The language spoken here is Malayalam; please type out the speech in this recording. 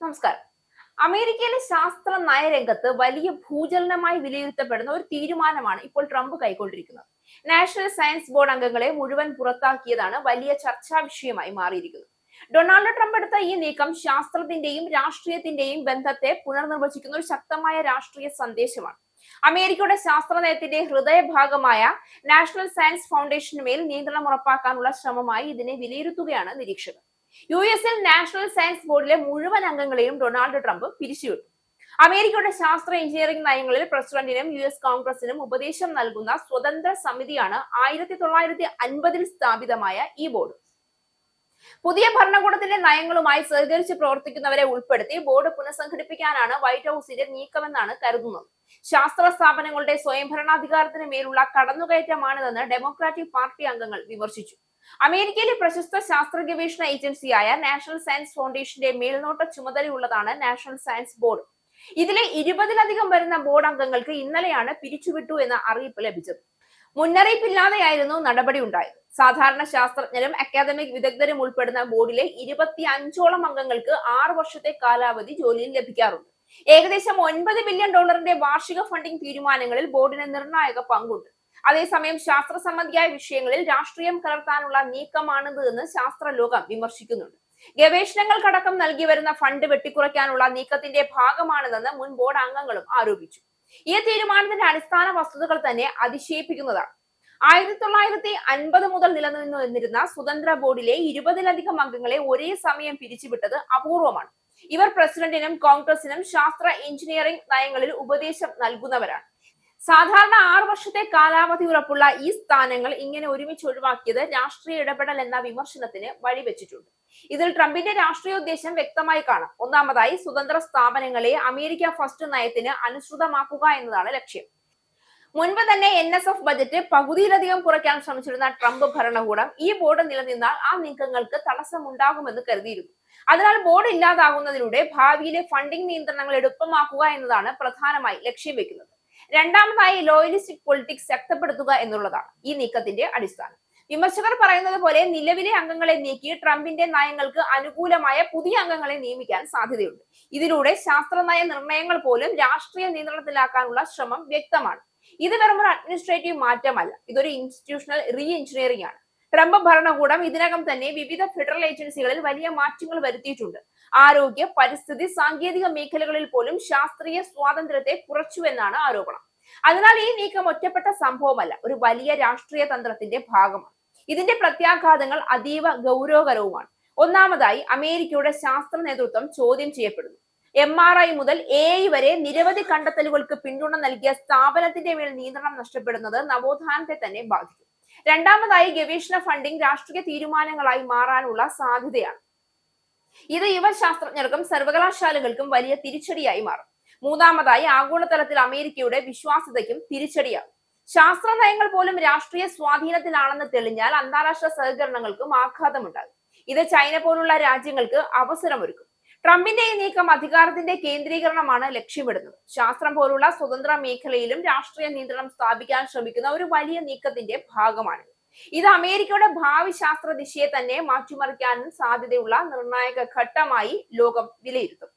നമസ്കാരം. അമേരിക്കയിലെ ശാസ്ത്ര നയരംഗത്ത് വലിയ ഭൂചലനമായി വിലയിരുത്തപ്പെടുന്ന ഒരു തീരുമാനമാണ് ഇപ്പോൾ ട്രംപ് കൈക്കൊണ്ടിരിക്കുന്നത്. നാഷണൽ സയൻസ് ബോർഡ് അംഗങ്ങളെ മുഴുവൻ പുറത്താക്കിയതാണ് വലിയ ചർച്ചാ വിഷയമായി മാറിയിരിക്കുന്നത്. ഡൊണാൾഡ് ട്രംപ് എടുത്ത ഈ നീക്കം ശാസ്ത്രത്തിന്റെയും രാഷ്ട്രീയത്തിന്റെയും ബന്ധത്തെ പുനർനിർവചിക്കുന്ന ഒരു ശക്തമായ രാഷ്ട്രീയ സന്ദേശമാണ്. അമേരിക്കയുടെ ശാസ്ത്ര നയത്തിന്റെ ഹൃദയഭാഗമായ നാഷണൽ സയൻസ് ഫൗണ്ടേഷന് മേൽ നിയന്ത്രണം ഉറപ്പാക്കാനുള്ള ശ്രമമായി ഇതിനെ വിലയിരുത്തുകയാണ് നിരീക്ഷകർ. യു.എസിൽ നാഷണൽ സയൻസ് ബോർഡിലെ മുഴുവൻ അംഗങ്ങളെയും ഡൊണാൾഡ് ട്രംപ് പിരിച്ചുവിട്ടു. അമേരിക്കയുടെ ശാസ്ത്ര എഞ്ചിനീയറിംഗ് നയങ്ങളിൽ പ്രസിഡന്റിനും യു.എസ് കോൺഗ്രസിനും ഉപദേശം നൽകുന്ന സ്വതന്ത്ര സമിതിയാണ് 1950 സ്ഥാപിതമായ ഈ ബോർഡ്. പുതിയ ഭരണകൂടത്തിന്റെ നയങ്ങളുമായി സഹകരിച്ച് പ്രവർത്തിക്കുന്നവരെ ഉൾപ്പെടുത്തി ബോർഡ് പുനഃസംഘടിപ്പിക്കാനാണ് വൈറ്റ് ഹൌസിന്റെ നീക്കമെന്നാണ് കരുതുന്നത്. ശാസ്ത്ര സ്ഥാപനങ്ങളുടെ സ്വയംഭരണാധികാരത്തിന് മേലുള്ള കടന്നുകയറ്റമാണിതെന്ന് ഡെമോക്രാറ്റിക് പാർട്ടി അംഗങ്ങൾ വിമർശിച്ചു. അമേരിക്കയിലെ പ്രശസ്ത ശാസ്ത്ര ഗവേഷണ ഏജൻസിയായ നാഷണൽ സയൻസ് ഫൗണ്ടേഷന്റെ മേൽനോട്ട ചുമതലയുള്ളതാണ് നാഷണൽ സയൻസ് ബോർഡ്. ഇതിലെ 20-ലധികം വരുന്ന ബോർഡ് അംഗങ്ങൾക്ക് ഇന്നലെയാണ് പിരിച്ചുവിട്ടു എന്ന അറിയിപ്പ് ലഭിച്ചത്. മുന്നറിയിപ്പില്ലാതെയായിരുന്നു നടപടി ഉണ്ടായത്. സാധാരണ ശാസ്ത്രജ്ഞരും അക്കാദമിക് വിദഗ്ധരും ഉൾപ്പെടുന്ന ബോർഡിലെ 25ഓളം അംഗങ്ങൾക്ക് 6 വർഷത്തെ കാലാവധി ജോലിയിൽ ലഭിക്കാറുണ്ട്. ഏകദേശം $9 ബില്യൺ വാർഷിക ഫണ്ടിംഗ് തീരുമാനങ്ങളിൽ ബോർഡിന് നിർണായക പങ്കുണ്ട്. അതേസമയം ശാസ്ത്ര സംബന്ധിയായ വിഷയങ്ങളിൽ രാഷ്ട്രീയം കലർത്താനുള്ള നീക്കമാണിത് എന്ന് ശാസ്ത്രലോകം വിമർശിക്കുന്നുണ്ട്. ഗവേഷണങ്ങൾക്കടക്കം നൽകി വരുന്ന ഫണ്ട് വെട്ടിക്കുറയ്ക്കാനുള്ള നീക്കത്തിന്റെ ഭാഗമാണിതെന്ന് മുൻ ബോർഡ് അംഗങ്ങളും ആരോപിച്ചു. ഈ തീരുമാനത്തിന്റെ അടിസ്ഥാന വസ്തുതകൾ തന്നെ അതിശയിപ്പിക്കുന്നതാണ്. 1950 മുതൽ നിലനിന്നു വന്നിരുന്ന സ്വതന്ത്ര ബോർഡിലെ 20-ലധികം അംഗങ്ങളെ ഒരേ സമയം പിരിച്ചുവിട്ടത് അപൂർവമാണ്. ഇവർ പ്രസിഡന്റിനും കോൺഗ്രസിനും ശാസ്ത്ര എഞ്ചിനീയറിംഗ് നയങ്ങളിൽ ഉപദേശം നൽകുന്നവരാണ്. സാധാരണ 6 വർഷത്തെ കാലാവധി ഉറപ്പുള്ള ഈ സ്ഥാനങ്ങൾ ഇങ്ങനെ ഒരുമിച്ച് ഒഴിവാക്കിയത് രാഷ്ട്രീയ ഇടപെടൽ എന്ന വിമർശനത്തിന് വഴിവെച്ചിട്ടുണ്ട്. ഇതിൽ ട്രംപിന്റെ രാഷ്ട്രീയോദ്ദേശം വ്യക്തമായി കാണാം. ഒന്നാമതായി, സ്വതന്ത്ര സ്ഥാപനങ്ങളെ അമേരിക്ക ഫസ്റ്റ് നയത്തിന് അനുസൃതമാക്കുക എന്നതാണ് ലക്ഷ്യം. മുൻപ് തന്നെ NSF ബജറ്റ് പകുതിയിലധികം കുറയ്ക്കാൻ ശ്രമിച്ചിരുന്ന ട്രംപ് ഭരണകൂടം ഈ ബോർഡ് നിലനിന്നാൽ ആ നീക്കങ്ങൾക്ക് തടസ്സമുണ്ടാകുമെന്ന് കരുതിയിരുന്നു. അതിനാൽ ബോർഡ് ഇല്ലാതാകുന്നതിലൂടെ ഭാവിയിലെ ഫണ്ടിംഗ് നിയന്ത്രണങ്ങൾ എളുപ്പമാക്കുക എന്നതാണ് പ്രധാനമായി ലക്ഷ്യം വെക്കുന്നത്. രണ്ടാമതായി, ലോയലിസ്റ്റിക് പൊളിറ്റിക്സ് ശക്തിപ്പെടുത്തുക എന്നുള്ളതാണ് ഈ നീക്കത്തിന്റെ അടിസ്ഥാനം. വിമർശകർ പറയുന്നത് പോലെ നിലവിലെ അംഗങ്ങളെ നീക്കി ട്രംപിന്റെ നയങ്ങൾക്ക് അനുകൂലമായ പുതിയ അംഗങ്ങളെ നിയമിക്കാൻ സാധ്യതയുണ്ട്. ഇതിലൂടെ ശാസ്ത്ര നയ നിർണയങ്ങൾ പോലും രാഷ്ട്രീയ നിയന്ത്രണത്തിലാക്കാനുള്ള ശ്രമം വ്യക്തമാണ്. ഇത് വെറും ഒരു അഡ്മിനിസ്ട്രേറ്റീവ് മാറ്റമല്ല, ഇതൊരു ഇൻസ്റ്റിറ്റ്യൂഷണൽ റീ എഞ്ചിനീയറിംഗ് ആണ്. ട്രംപ് ഭരണകൂടം ഇതിനകം തന്നെ വിവിധ ഫെഡറൽ ഏജൻസികളിൽ വലിയ മാറ്റങ്ങൾ വരുത്തിയിട്ടുണ്ട്. ആരോഗ്യ, പരിസ്ഥിതി, സാങ്കേതിക മേഖലകളിൽ പോലും ശാസ്ത്രീയ സ്വാതന്ത്ര്യത്തെ കുറച്ചുവെന്നാണ് ആരോപണം. അതിനാൽ ഈ നീക്കം ഒറ്റപ്പെട്ട സംഭവമല്ല, ഒരു വലിയ രാഷ്ട്രീയ തന്ത്രത്തിന്റെ ഭാഗമാണ്. ഇതിന്റെ പ്രത്യാഘാതങ്ങൾ അതീവ ഗൗരവകരവുമാണ്. ഒന്നാമതായി, അമേരിക്കയുടെ ശാസ്ത്ര നേതൃത്വം ചോദ്യം ചെയ്യപ്പെടുന്നു. MRI മുതൽ AI വരെ നിരവധി കണ്ടെത്തലുകൾക്ക് പിന്തുണ നൽകിയ സ്ഥാപനത്തിന്റെ മേൽ നിയന്ത്രണം നഷ്ടപ്പെടുന്നത് നവോത്ഥാനത്തെ തന്നെ ബാധിക്കും. രണ്ടാമതായി, ഗവേഷണ ഫണ്ടിംഗ് രാഷ്ട്രീയ തീരുമാനങ്ങളായി മാറാനുള്ള സാധ്യതയാണ്. ഇത് യുവശാസ്ത്രജ്ഞർക്കും സർവകലാശാലകൾക്കും വലിയ തിരിച്ചടിയായി മാറും. മൂന്നാമതായി, ആഗോളതലത്തിൽ അമേരിക്കയുടെ വിശ്വാസ്യതയ്ക്കും തിരിച്ചടിയാകും. ശാസ്ത്ര നയങ്ങൾ പോലും രാഷ്ട്രീയ സ്വാധീനത്തിലാണെന്ന് തെളിഞ്ഞാൽ അന്താരാഷ്ട്ര സഹകരണങ്ങൾക്കും ആഘാതമുണ്ടാകും. ഇത് ചൈന പോലുള്ള രാജ്യങ്ങൾക്ക് അവസരമൊരുക്കും. ട്രംപിന്റെ ഈ നീക്കം അധികാരത്തിന്റെ കേന്ദ്രീകരണമാണ് ലക്ഷ്യമിടുന്നത്. ശാസ്ത്രം പോലുള്ള സ്വതന്ത്ര മേഖലയിലും രാഷ്ട്രീയ നിയന്ത്രണം സ്ഥാപിക്കാൻ ശ്രമിക്കുന്ന ഒരു വലിയ നീക്കത്തിന്റെ ഭാഗമാണിത്. ഇത് അമേരിക്കയുടെ ഭാവി ശാസ്ത്ര ദിശയെ തന്നെ മാറ്റിമറിക്കാനും സാധ്യതയുള്ള നിർണായക ഘട്ടമായി ലോകം വിലയിരുത്തും.